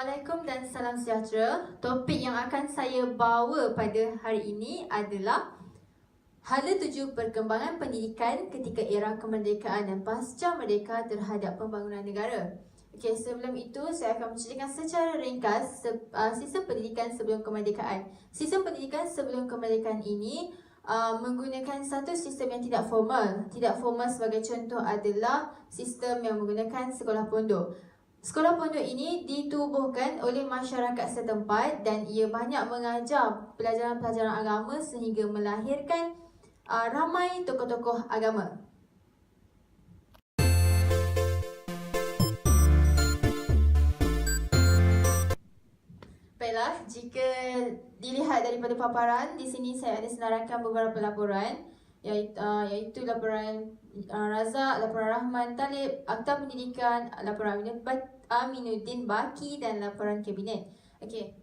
Assalamualaikum dan salam sejahtera. Topik yang akan saya bawa pada hari ini adalah hala tuju perkembangan pendidikan ketika era kemerdekaan dan pasca merdeka terhadap pembangunan negara. Okey, sebelum itu saya akan menceritakan secara ringkas sistem pendidikan sebelum kemerdekaan. Sistem pendidikan sebelum kemerdekaan ini menggunakan satu sistem yang tidak formal. Tidak formal sebagai contoh adalah sistem yang menggunakan sekolah pondok. Sekolah pondok ini ditubuhkan oleh masyarakat setempat dan ia banyak mengajar pelajaran-pelajaran agama sehingga melahirkan ramai tokoh-tokoh agama. Baiklah, jika dilihat daripada paparan, di sini saya ada senaraikan beberapa laporan, iaitu laporan Razak, laporan Rahman Talib, Akta Pendidikan, laporan Aminuddin Baki dan laporan Kabinet. Okey.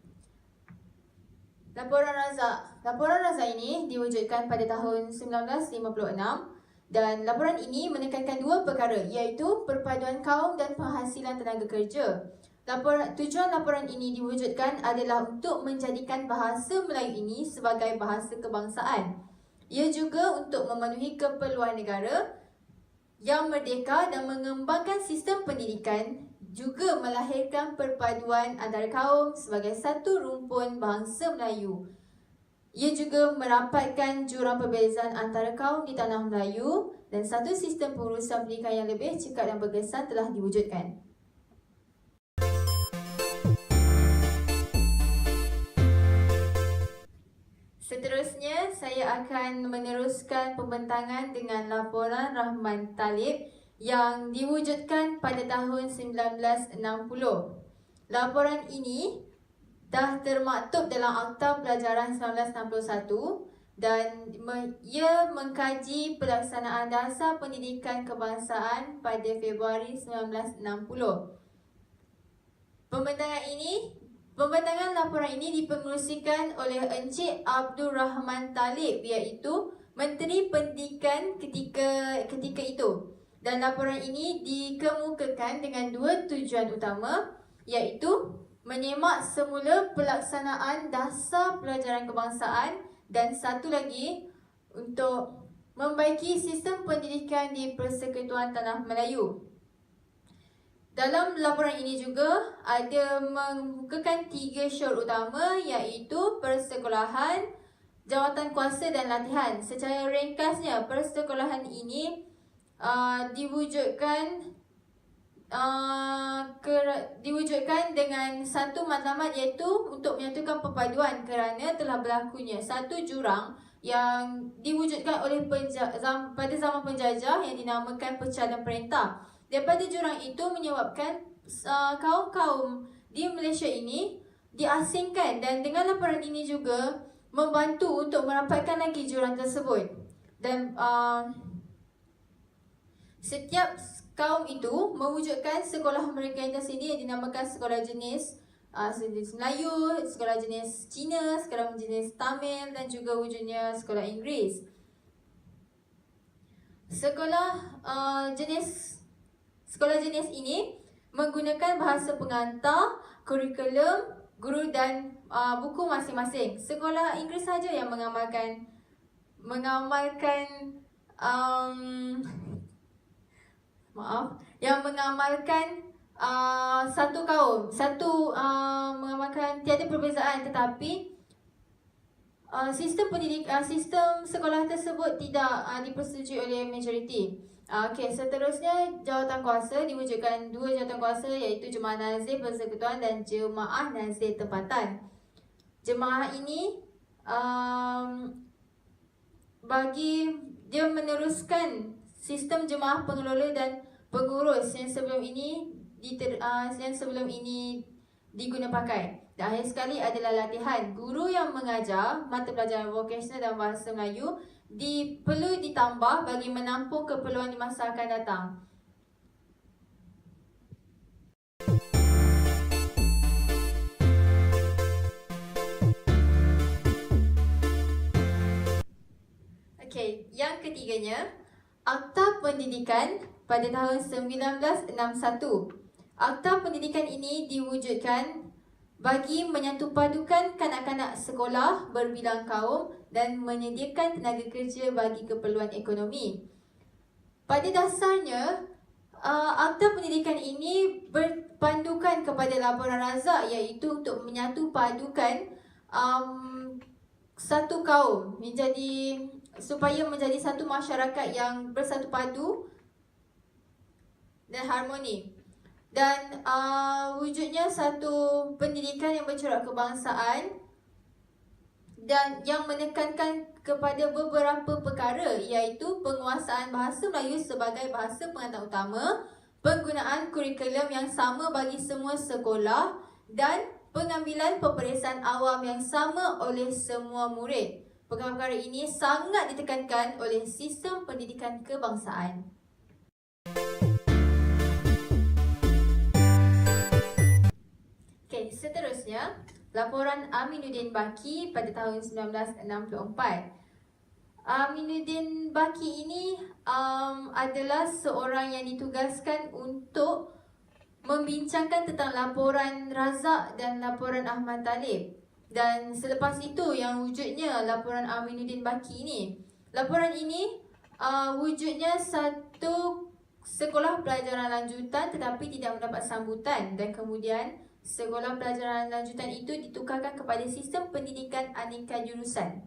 Laporan Razak. Laporan Razak ini diwujudkan pada tahun 1956 dan laporan ini menekankan dua perkara, iaitu perpaduan kaum dan penghasilan tenaga kerja. Tujuan laporan ini diwujudkan adalah untuk menjadikan bahasa Melayu ini sebagai bahasa kebangsaan. Ia juga untuk memenuhi keperluan negara yang merdeka dan mengembangkan sistem pendidikan, juga melahirkan perpaduan antara kaum sebagai satu rumpun bangsa Melayu. Ia juga merapatkan jurang perbezaan antara kaum di tanah Melayu dan satu sistem pengurusan pendidikan yang lebih cekap dan berkesan telah diwujudkan. Seterusnya, saya akan meneruskan pembentangan dengan laporan Rahman Talib yang diwujudkan pada tahun 1960. Laporan ini dah termaktub dalam Akta Pelajaran 1961 dan ia mengkaji pelaksanaan dasar pendidikan kebangsaan pada Februari 1960. Pembentangan laporan ini dipengerusikan oleh Encik Abdul Rahman Talib, iaitu Menteri Pendidikan ketika itu. Dan laporan ini dikemukakan dengan dua tujuan utama, iaitu menyemak semula pelaksanaan dasar pelajaran kebangsaan dan satu lagi untuk membaiki sistem pendidikan di Persekutuan Tanah Melayu. Dalam laporan ini juga ada mengemukakan tiga syarat utama, iaitu persekolahan, jawatan kuasa dan latihan. Secara ringkasnya, persekolahan ini diwujudkan dengan satu matlamat, iaitu untuk menyatukan perpaduan kerana telah berlakunya satu jurang yang diwujudkan oleh pada zaman penjajah yang dinamakan pecahan perintah. Daripada jurang itu menyebabkan kaum-kaum di Malaysia ini diasingkan, dan dengan laporan ini juga membantu untuk merapatkan lagi jurang tersebut. Dan setiap kaum itu mewujudkan sekolah mereka yang tersendiri yang dinamakan sekolah jenis Melayu, sekolah jenis Cina, sekolah jenis Tamil dan juga wujudnya sekolah Inggeris. Sekolah jenis ini menggunakan bahasa pengantar, kurikulum, guru dan buku masing-masing. Sekolah Inggeris saja yang mengamalkan satu kaum, mengamalkan tiada perbezaan, tetapi sistem sekolah tersebut tidak dipersetujui oleh majoriti. Okey, seterusnya jawatan kuasa diwujudkan dua jawatan kuasa, iaitu Jemaah Nazir Persekutuan dan Jemaah Nazir Tempatan. Jemaah ini dia meneruskan sistem jemaah pengelola dan pengurus yang sebelum ini diguna pakai. Dan akhir sekali adalah latihan. Guru yang mengajar mata pelajaran vokasional dan bahasa Melayu perlu ditambah bagi menampung keperluan di masa akan datang. Okey, yang ketiganya, Akta Pendidikan pada tahun 1961. Akta Pendidikan ini diwujudkan bagi menyatupadukan kanak-kanak sekolah berbilang kaum dan menyediakan tenaga kerja bagi keperluan ekonomi. Pada dasarnya, Akta Pendidikan ini berpandukan kepada laporan razak, iaitu untuk menyatupadukan satu kaum supaya menjadi satu masyarakat yang bersatu padu dan harmoni. Dan wujudnya satu pendidikan yang bercorak kebangsaan dan yang menekankan kepada beberapa perkara, iaitu penguasaan bahasa Melayu sebagai bahasa pengantar utama, penggunaan kurikulum yang sama bagi semua sekolah dan pengambilan peperiksaan awam yang sama oleh semua murid. Perkara-perkara ini sangat ditekankan oleh sistem pendidikan kebangsaan. Okey, seterusnya, laporan Aminuddin Baki pada tahun 1964. Aminuddin Baki ini adalah seorang yang ditugaskan untuk membincangkan tentang laporan Razak dan laporan Ahmad Talib. Dan selepas itu yang wujudnya laporan Aminuddin Baki ini. Laporan ini wujudnya satu sekolah pelajaran lanjutan tetapi tidak mendapat sambutan, dan kemudian sekolah pelajaran lanjutan itu ditukarkan kepada sistem pendidikan aneka jurusan.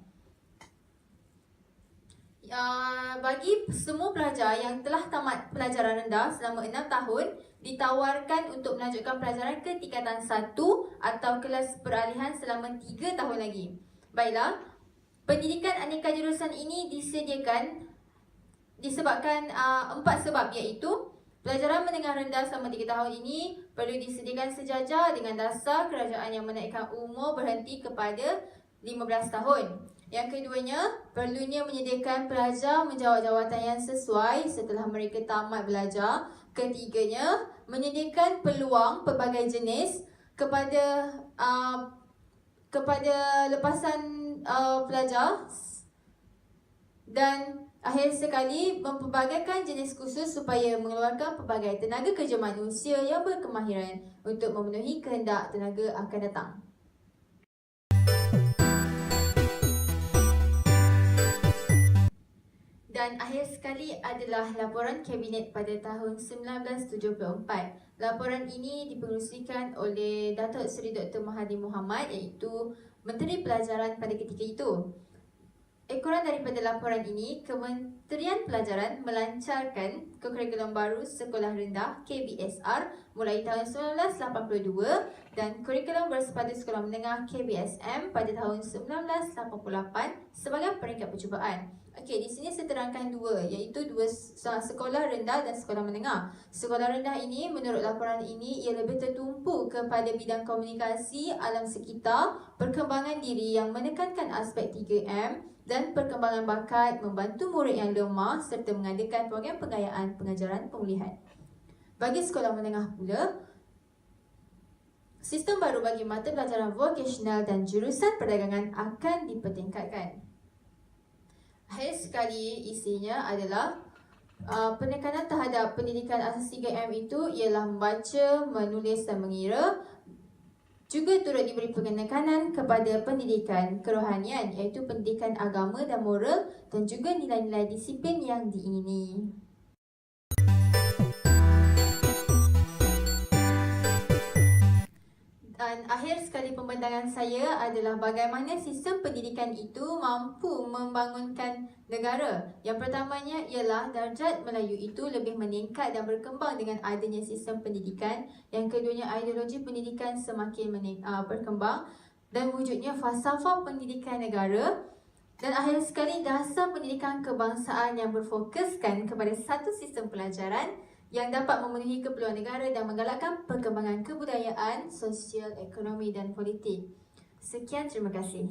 Bagi semua pelajar yang telah tamat pelajaran rendah selama 6 tahun, ditawarkan untuk melanjutkan pelajaran ke tingkatan 1 atau kelas peralihan selama 3 tahun lagi. Baiklah, pendidikan aneka jurusan ini disebabkan 4 sebab, iaitu pelajaran menengah rendah selama 3 tahun ini perlu disediakan sejajar dengan dasar kerajaan yang menaikkan umur berhenti kepada 15 tahun. Yang keduanya, perlunya menyediakan pelajar menjawat jawatan yang sesuai setelah mereka tamat belajar. Ketiganya, menyediakan peluang pelbagai jenis kepada lepasan pelajar. Dan akhir sekali, mempelbagaikan jenis khusus supaya mengeluarkan pelbagai tenaga kerja manusia yang berkemahiran untuk memenuhi kehendak tenaga akan datang. Dan akhir sekali adalah laporan Kabinet pada tahun 1974. Laporan ini dipengerusikan oleh Datuk Seri Dr. Mahathir Mohamad, iaitu Menteri Pelajaran pada ketika itu. Ekoran daripada laporan ini, Kementerian Pelajaran melancarkan kurikulum baru sekolah rendah KBSR mulai tahun 1982 dan kurikulum bersepadu sekolah menengah KBSM pada tahun 1988 sebagai peringkat percubaan. Okey, di sini saya terangkan dua, iaitu dua sekolah rendah dan sekolah menengah. Sekolah rendah ini, menurut laporan ini, ia lebih tertumpu kepada bidang komunikasi, alam sekitar, perkembangan diri yang menekankan aspek 3M dan perkembangan bakat, membantu murid yang lemah serta mengadakan program penggayaan pengajaran pemulihan. Bagi sekolah menengah pula, sistem baru bagi mata pelajaran vokasional dan jurusan perdagangan akan dipertingkatkan. Akhir sekali, isinya adalah penekanan terhadap pendidikan asas 3M itu ialah membaca, menulis dan mengira. Juga turut diberi penekanan kepada pendidikan kerohanian, iaitu pendidikan agama dan moral, dan juga nilai-nilai disiplin yang diingini. Dan akhir sekali pembentangan saya adalah bagaimana sistem pendidikan itu mampu membangunkan negara. Yang pertamanya ialah darjat Melayu itu lebih meningkat dan berkembang dengan adanya sistem pendidikan. Yang keduanya, ideologi pendidikan semakin berkembang dan wujudnya falsafah pendidikan negara. Dan akhir sekali, dasar pendidikan kebangsaan yang berfokuskan kepada satu sistem pelajaran yang dapat memenuhi keperluan negara dan menggalakkan perkembangan kebudayaan, sosial, ekonomi dan politik. Sekian, terima kasih.